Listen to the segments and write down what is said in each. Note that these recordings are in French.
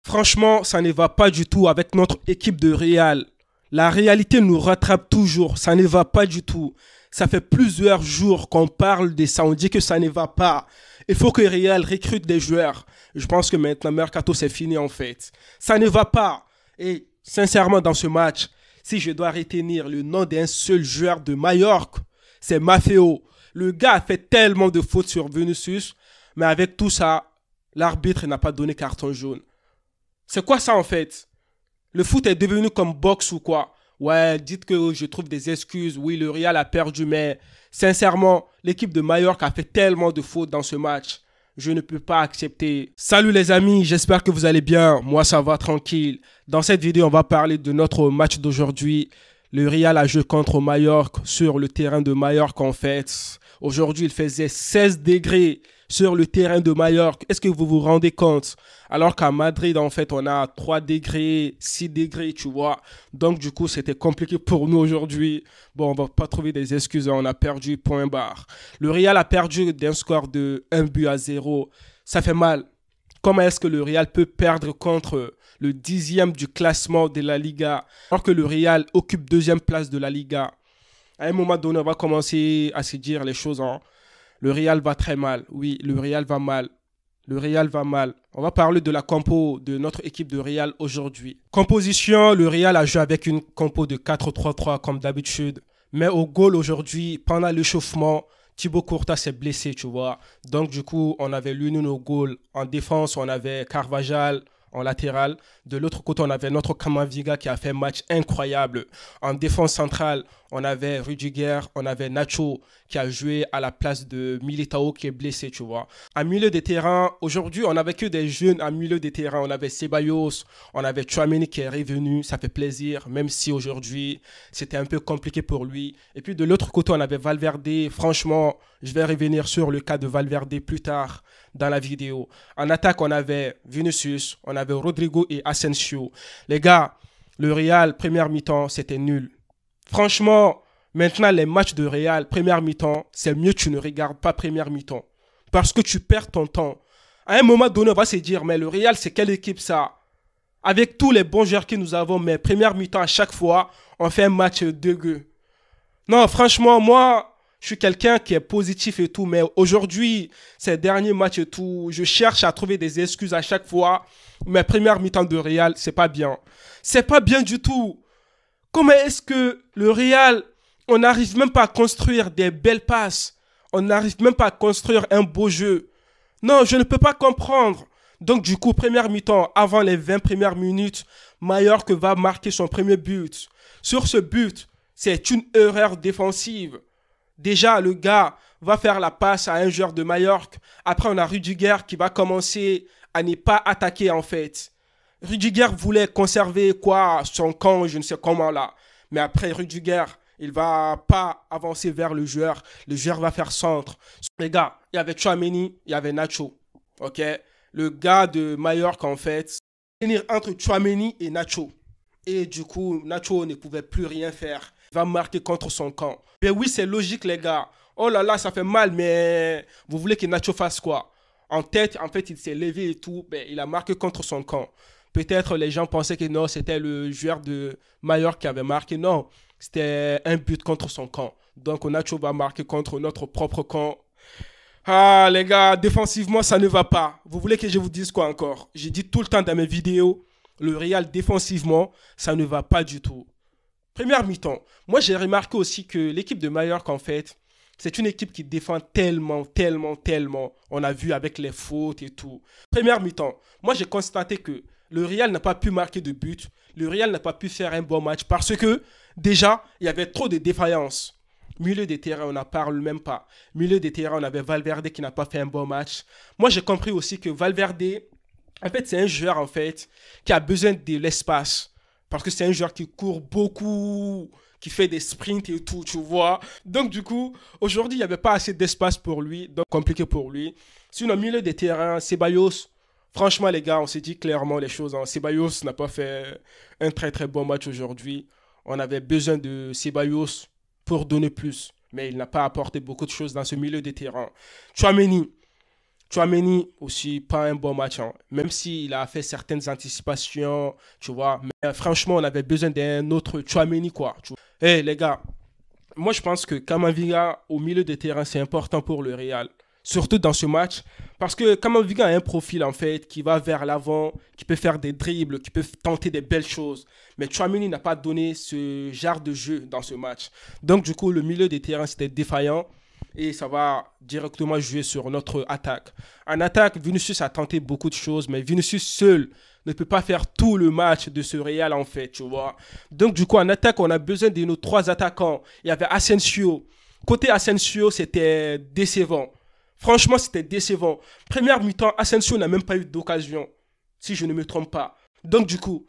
Franchement, ça ne va pas du tout avec notre équipe de Real. La réalité nous rattrape toujours, ça ne va pas du tout. Ça fait plusieurs jours qu'on parle de ça, on dit que ça ne va pas. Il faut que Real recrute des joueurs. Je pense que maintenant, Mercato, c'est fini en fait. Ça ne va pas. Et sincèrement, dans ce match, si je dois retenir le nom d'un seul joueur de Majorque, c'est Maffeo. Le gars a fait tellement de fautes sur Vinicius, mais avec tout ça, l'arbitre n'a pas donné carton jaune. C'est quoi ça en fait? Le foot est devenu comme boxe ou quoi? Ouais, dites que je trouve des excuses. Oui, le Real a perdu, mais sincèrement, l'équipe de Majorque a fait tellement de fautes dans ce match. Je ne peux pas accepter. Salut les amis, j'espère que vous allez bien. Moi, ça va tranquille. Dans cette vidéo, on va parler de notre match d'aujourd'hui. Le Real a joué contre Majorque sur le terrain de Majorque en fait. Aujourd'hui, il faisait 16 degrés sur le terrain de Majorque. Est-ce que vous vous rendez compte? Alors qu'à Madrid, en fait, on a 3 degrés, 6 degrés, tu vois. Donc, du coup, c'était compliqué pour nous aujourd'hui. Bon, on va pas trouver des excuses, on a perdu, point barre. Le Real a perdu d'un score de 1-0. Ça fait mal. Comment est-ce que le Real peut perdre contre le 10e du classement de la Liga, alors que le Real occupe 2e place de la Liga? À un moment donné, on va commencer à se dire les choses. Le Real va très mal. Oui, le Real va mal. Le Real va mal. On va parler de la compo de notre équipe de Real aujourd'hui. Composition, le Real a joué avec une compo de 4-3-3 comme d'habitude. Mais au goal aujourd'hui, pendant l'échauffement, Thibaut Courtois s'est blessé, tu vois. Donc du coup, on avait l'une au goal. En défense, on avait Carvajal en latéral. De l'autre côté, on avait notre Camavinga qui a fait un match incroyable. En défense centrale, on avait Rudiger, on avait Nacho qui a joué à la place de Militao qui est blessé, tu vois. En milieu de terrain, aujourd'hui, on n'avait que des jeunes en milieu de terrain. On avait Ceballos, on avait Tchouaméni qui est revenu, ça fait plaisir, même si aujourd'hui, c'était un peu compliqué pour lui. Et puis de l'autre côté, on avait Valverde. Franchement, je vais revenir sur le cas de Valverde plus tard dans la vidéo. En attaque, on avait Vinicius, on avait Rodrigo et Asensio. Les gars, le Real, première mi-temps, c'était nul. Franchement, maintenant, les matchs de Real, première mi-temps, c'est mieux que tu ne regardes pas première mi-temps. Parce que tu perds ton temps. À un moment donné, on va se dire, mais le Real, c'est quelle équipe ça? Avec tous les bons joueurs que nous avons, mais première mi-temps, à chaque fois, on fait un match dégueu. Non, franchement, moi, je suis quelqu'un qui est positif et tout, mais aujourd'hui, ces derniers matchs et tout, je cherche à trouver des excuses à chaque fois. Mais première mi-temps de Real, c'est pas bien. C'est pas bien du tout. Comment est-ce que le Real, on n'arrive même pas à construire des belles passes? On n'arrive même pas à construire un beau jeu. Non, je ne peux pas comprendre. Donc du coup, première mi-temps, avant les 20 premières minutes, Majorque va marquer son premier but. Sur ce but, c'est une erreur défensive. Déjà, le gars va faire la passe à un joueur de Majorque. Après, on a Rudiger qui va commencer à ne pas attaquer en fait. Rudiger voulait conserver quoi, son camp, je ne sais comment là. Mais après, Rudiger, il va pas avancer vers le joueur. Le joueur va faire centre. Les gars, il y avait Tchouaméni, il y avait Nacho. Ok? Le gars de Majorque en fait, venir entre Tchouaméni et Nacho. Et du coup, Nacho ne pouvait plus rien faire. Il va marquer contre son camp. Mais oui, c'est logique, les gars. Oh là là, ça fait mal, mais vous voulez que Nacho fasse quoi? En tête, en fait, il s'est levé et tout. Ben, il a marqué contre son camp. Peut-être les gens pensaient que non, c'était le joueur de Majorque qui avait marqué. Non, c'était un but contre son camp. Donc, Nacho va marquer contre notre propre camp. Ah, les gars, défensivement, ça ne va pas. Vous voulez que je vous dise quoi encore? J'ai dit tout le temps dans mes vidéos, le Real défensivement, ça ne va pas du tout. Première mi-temps. Moi, j'ai remarqué aussi que l'équipe de Majorque, en fait, c'est une équipe qui défend tellement, tellement, tellement. On a vu avec les fautes et tout. Première mi-temps. Moi, j'ai constaté que le Real n'a pas pu marquer de but. Le Real n'a pas pu faire un bon match parce que, déjà, il y avait trop de défaillances. Milieu des terrains, on n'en parle même pas. Milieu des terrains, on avait Valverde qui n'a pas fait un bon match. Moi, j'ai compris aussi que Valverde, en fait, c'est un joueur, en fait, qui a besoin de l'espace. Parce que c'est un joueur qui court beaucoup, qui fait des sprints et tout, tu vois. Donc, du coup, aujourd'hui, il n'y avait pas assez d'espace pour lui. Donc, compliqué pour lui. Sinon, au milieu des terrains, Ceballos, franchement, les gars, on s'est dit clairement les choses. Ceballos n'a pas fait un très, très bon match aujourd'hui. On avait besoin de Ceballos pour donner plus. Mais il n'a pas apporté beaucoup de choses dans ce milieu des terrains. Tchouaméni. Tchouaméni aussi, pas un bon match, hein. Même s'il a fait certaines anticipations, tu vois. Mais franchement, on avait besoin d'un autre Tchouaméni, quoi. Eh les gars, moi je pense que Kamavinga au milieu de terrain, c'est important pour le Real. Surtout dans ce match. Parce que Kamavinga a un profil, en fait, qui va vers l'avant, qui peut faire des dribbles, qui peut tenter des belles choses. Mais Tchouaméni n'a pas donné ce genre de jeu dans ce match. Donc, du coup, le milieu de terrain, c'était défaillant. Et ça va directement jouer sur notre attaque. En attaque, Vinicius a tenté beaucoup de choses, mais Vinicius seul ne peut pas faire tout le match de ce Real, en fait, tu vois. Donc, du coup, en attaque, on a besoin de nos trois attaquants. Il y avait Asensio. Côté Asensio, c'était décevant. Franchement, c'était décevant. Première mi-temps, Asensio n'a même pas eu d'occasion, si je ne me trompe pas. Donc, du coup,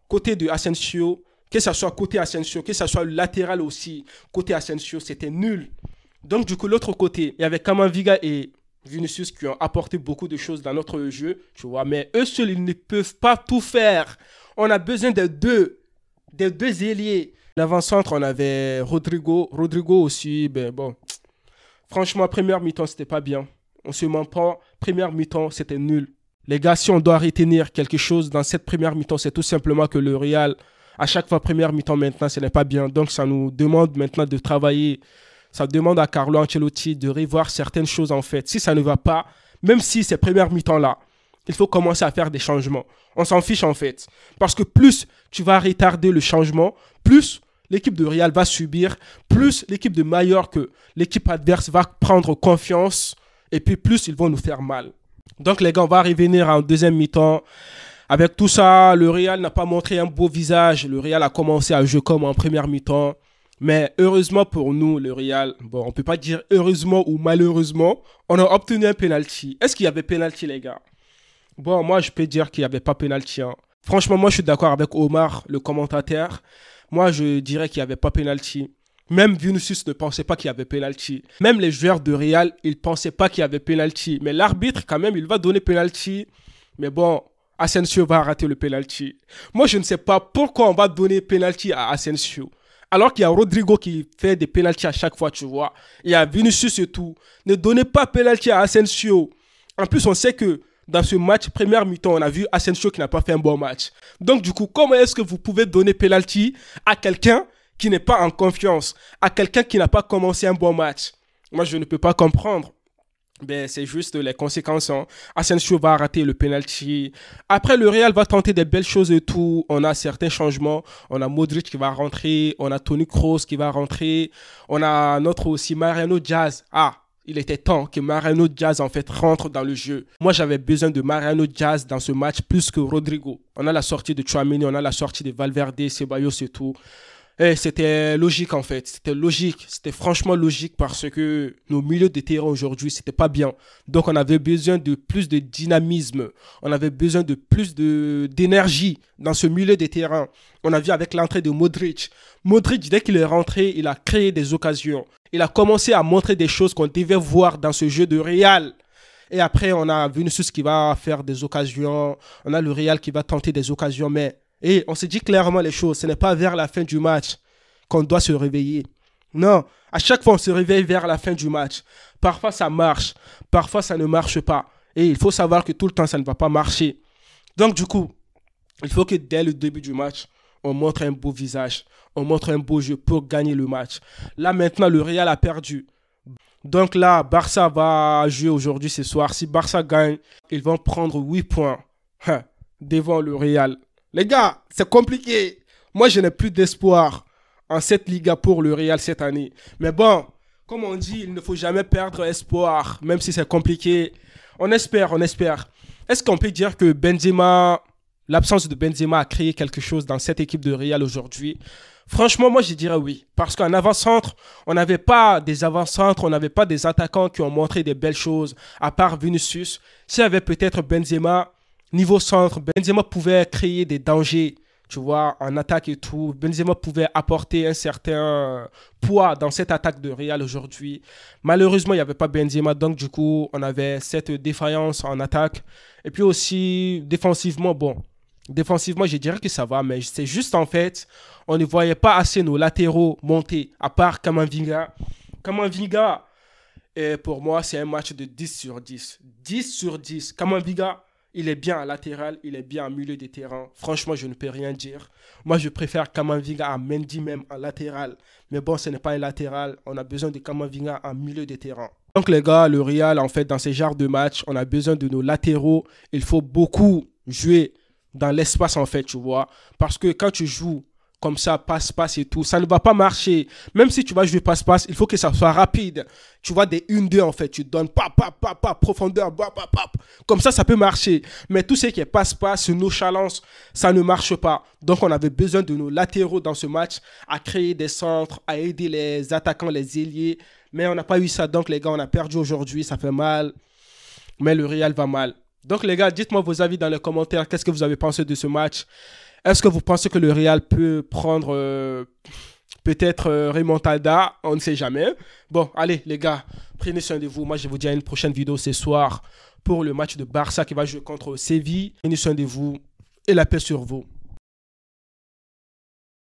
côté de Asensio, que ce soit côté Asensio, que ce soit le latéral aussi, côté Asensio, c'était nul. Donc, du coup, l'autre côté, il y avait Kamavinga et Vinicius qui ont apporté beaucoup de choses dans notre jeu, tu vois. Mais eux seuls, ils ne peuvent pas tout faire. On a besoin des deux ailiers. L'avant-centre, on avait Rodrigo. Rodrigo aussi, ben bon. Franchement, première mi-temps, c'était pas bien. On se ment pas. Première mi-temps, c'était nul. Les gars, si on doit retenir quelque chose dans cette première mi-temps, c'est tout simplement que le Real, à chaque fois, première mi-temps maintenant, ce n'est pas bien. Donc, ça nous demande maintenant de travailler. Ça demande à Carlo Ancelotti de revoir certaines choses en fait. Si ça ne va pas, même si ces premières mi-temps-là, il faut commencer à faire des changements. On s'en fiche en fait. Parce que plus tu vas retarder le changement, plus l'équipe de Real va subir, plus l'équipe de Mallorca, l'équipe adverse va prendre confiance et puis plus ils vont nous faire mal. Donc les gars, on va revenir en deuxième mi-temps. Avec tout ça, le Real n'a pas montré un beau visage. Le Real a commencé à jouer comme en première mi-temps. Mais heureusement pour nous, le Real, bon, on ne peut pas dire heureusement ou malheureusement, on a obtenu un penalty. Est-ce qu'il y avait penalty, les gars? Bon, moi, je peux dire qu'il n'y avait pas penalty, hein. Franchement, moi, je suis d'accord avec Omar, le commentateur. Moi, je dirais qu'il n'y avait pas penalty. Même Vinicius ne pensait pas qu'il y avait penalty. Même les joueurs de Real, ils ne pensaient pas qu'il y avait penalty. Mais l'arbitre, quand même, il va donner penalty. Mais bon, Asensio va rater le penalty. Moi, je ne sais pas pourquoi on va donner penalty à Asensio. Alors qu'il y a Rodrigo qui fait des pénaltys à chaque fois, tu vois. Il y a Vinicius et tout. Ne donnez pas pénalty à Asensio. En plus, on sait que dans ce match, première mi-temps, on a vu Asensio qui n'a pas fait un bon match. Donc, du coup, comment est-ce que vous pouvez donner pénalty à quelqu'un qui n'est pas en confiance, à quelqu'un qui n'a pas commencé un bon match? Moi, je ne peux pas comprendre. Ben, c'est juste les conséquences, hein. Asensio va rater le penalty. Après, le Real va tenter des belles choses et tout. On a certains changements. On a Modric qui va rentrer. On a Toni Kroos qui va rentrer. On a notre aussi Mariano Diaz. Ah, il était temps que Mariano Diaz en fait rentre dans le jeu. Moi, j'avais besoin de Mariano Diaz dans ce match plus que Rodrigo. On a la sortie de Tchouaméni, on a la sortie de Valverde, Ceballos et tout. Et c'était logique en fait, c'était logique, c'était franchement logique parce que nos milieux de terrain aujourd'hui, c'était pas bien. Donc on avait besoin de plus de dynamisme, on avait besoin de plus d'énergie dans ce milieu de terrain. On a vu avec l'entrée de Modric. Modric, dès qu'il est rentré, il a créé des occasions. Il a commencé à montrer des choses qu'on devait voir dans ce jeu de Real. Et après, on a Vinicius qui va faire des occasions, on a le Real qui va tenter des occasions, mais... Et on se dit clairement les choses, ce n'est pas vers la fin du match qu'on doit se réveiller. Non, à chaque fois on se réveille vers la fin du match. Parfois ça marche, parfois ça ne marche pas. Et il faut savoir que tout le temps ça ne va pas marcher. Donc du coup, il faut que dès le début du match, on montre un beau visage, on montre un beau jeu pour gagner le match. Là maintenant, le Real a perdu. Donc là, Barça va jouer aujourd'hui ce soir. Si Barça gagne, ils vont prendre 8 points devant le Real. Les gars, c'est compliqué. Moi, je n'ai plus d'espoir en cette Liga pour le Real cette année. Mais bon, comme on dit, il ne faut jamais perdre espoir, même si c'est compliqué. On espère, on espère. Est-ce qu'on peut dire que Benzema, l'absence de Benzema a créé quelque chose dans cette équipe de Real aujourd'hui? Franchement, moi, je dirais oui. Parce qu'en avant-centre, on n'avait pas des avant-centres, on n'avait pas des attaquants qui ont montré des belles choses, à part Vinicius. S'il y avait peut-être Benzema... Niveau centre, Benzema pouvait créer des dangers, tu vois, en attaque et tout. Benzema pouvait apporter un certain poids dans cette attaque de Real aujourd'hui. Malheureusement, il n'y avait pas Benzema, donc du coup, on avait cette défaillance en attaque. Et puis aussi, défensivement, bon, défensivement, je dirais que ça va, mais c'est juste en fait, on ne voyait pas assez nos latéraux monter, à part Kamavinga. Kamavinga Et pour moi, c'est un match de 10 sur 10. 10 sur 10. Kamavinga, il est bien à latéral, il est bien en milieu de terrain. Franchement, je ne peux rien dire. Moi, je préfère Kamavinga à Mendy même en latéral. Mais bon, ce n'est pas un latéral. On a besoin de Kamavinga en milieu de terrain. Donc les gars, le Real, en fait, dans ces genres de matchs, on a besoin de nos latéraux. Il faut beaucoup jouer dans l'espace, en fait, tu vois. Parce que quand tu joues comme ça, passe-passe et tout, ça ne va pas marcher. Même si tu vas jouer passe-passe, il faut que ça soit rapide. Tu vois, des 1-2 en fait, tu donnes profondeur, comme ça peut marcher. Mais tout ce qui est passe-passe, nonchalance, ça ne marche pas. Donc on avait besoin de nos latéraux dans ce match, à créer des centres, à aider les attaquants, les ailiers. Mais on n'a pas eu ça, donc les gars, on a perdu aujourd'hui, ça fait mal. Mais le Real va mal. Donc les gars, dites-moi vos avis dans les commentaires, qu'est-ce que vous avez pensé de ce match? Est-ce que vous pensez que le Real peut prendre peut-être remontada? On ne sait jamais. Bon, allez les gars, prenez soin de vous. Moi, je vous dis à une prochaine vidéo ce soir pour le match de Barça qui va jouer contre Séville. Prenez soin de vous et la paix sur vous.